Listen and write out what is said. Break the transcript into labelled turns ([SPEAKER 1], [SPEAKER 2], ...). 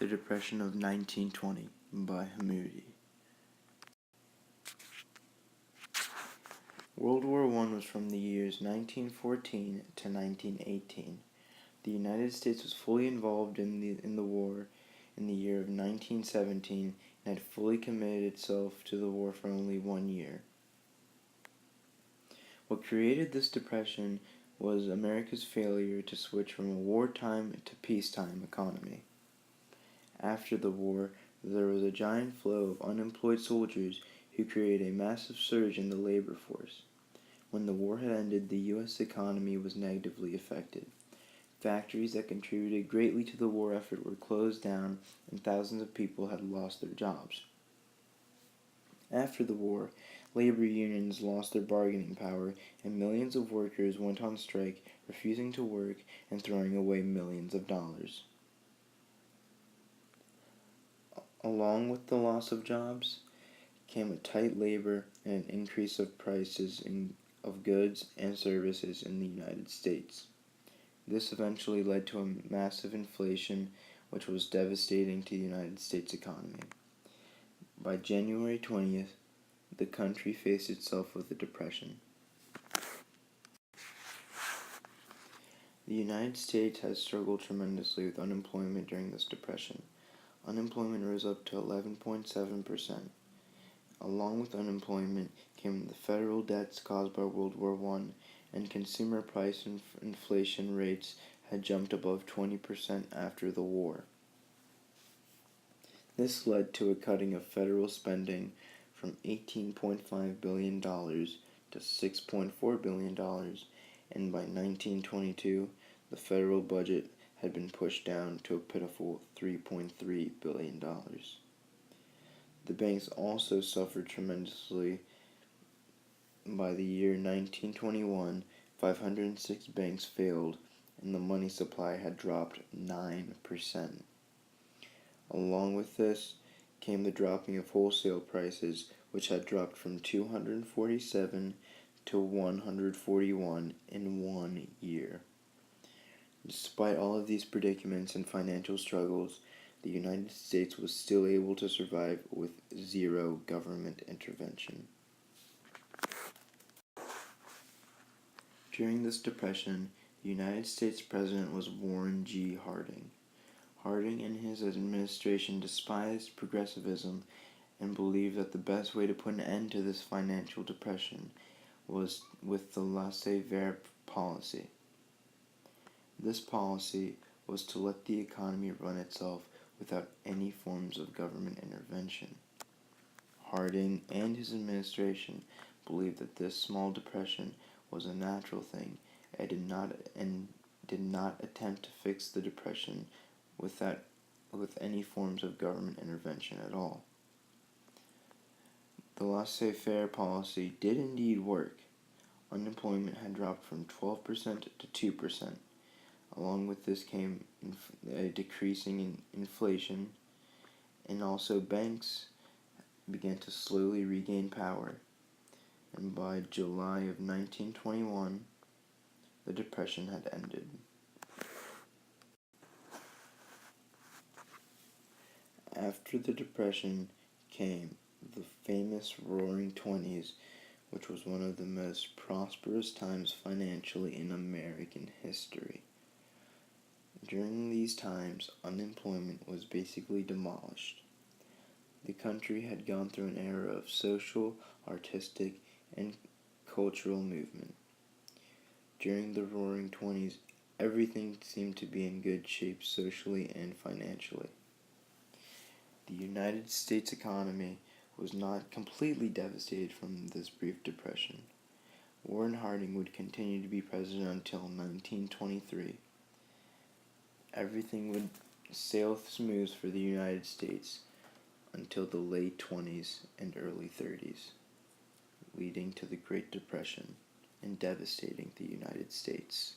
[SPEAKER 1] The Depression of 1920 by Hamoudi. World War I was from the years 1914 to 1918. The United States was fully involved in the war in the year of 1917 and had fully committed itself to the war for only 1 year. What created this depression was America's failure to switch from a wartime to peacetime economy. After the war, there was a giant flow of unemployed soldiers who created a massive surge in the labor force. When the war had ended, the U.S. economy was negatively affected. Factories that contributed greatly to the war effort were closed down, and thousands of people had lost their jobs. After the war, labor unions lost their bargaining power, and millions of workers went on strike, refusing to work and throwing away millions of dollars. Along with the loss of jobs came a tight labor and an increase of prices of goods and services in the United States. This eventually led to a massive inflation, which was devastating to the United States economy. By January 20th, the country faced itself with a depression. The United States has struggled tremendously with unemployment during this depression. Unemployment rose up to 11.7%. Along with unemployment came the federal debts caused by World War I, and consumer price inflation rates had jumped above 20% after the war. This led to a cutting of federal spending from $18.5 billion to $6.4 billion, and by 1922, the federal budget had been pushed down to a pitiful $3.3 billion. The banks also suffered tremendously. By the year 1921, 506 banks failed, and the money supply had dropped 9%. Along with this came the dropping of wholesale prices, which had dropped from 247 to 141 in 1 year. Despite all of these predicaments and financial struggles, the United States was still able to survive with zero government intervention. During this depression, the United States President was Warren G. Harding. Harding and his administration despised progressivism and believed that the best way to put an end to this financial depression was with the laissez-faire policy. This policy was to let the economy run itself without any forms of government intervention. Harding and his administration believed that this small depression was a natural thing and did not attempt to fix the depression with any forms of government intervention at all. The laissez-faire policy did indeed work. Unemployment had dropped from 12% to 2%. Along with this came a decreasing in inflation, and also banks began to slowly regain power. And by July of 1921, the depression had ended. After the depression came the famous Roaring Twenties, which was one of the most prosperous times financially in American history. During these times, unemployment was basically demolished. The country had gone through an era of social, artistic, and cultural movement. During the Roaring Twenties, everything seemed to be in good shape socially and financially. The United States economy was not completely devastated from this brief depression. Warren Harding would continue to be president until 1923. Everything would sail smooth for the United States until the late 20s and early 30s, leading to the Great Depression and devastating the United States.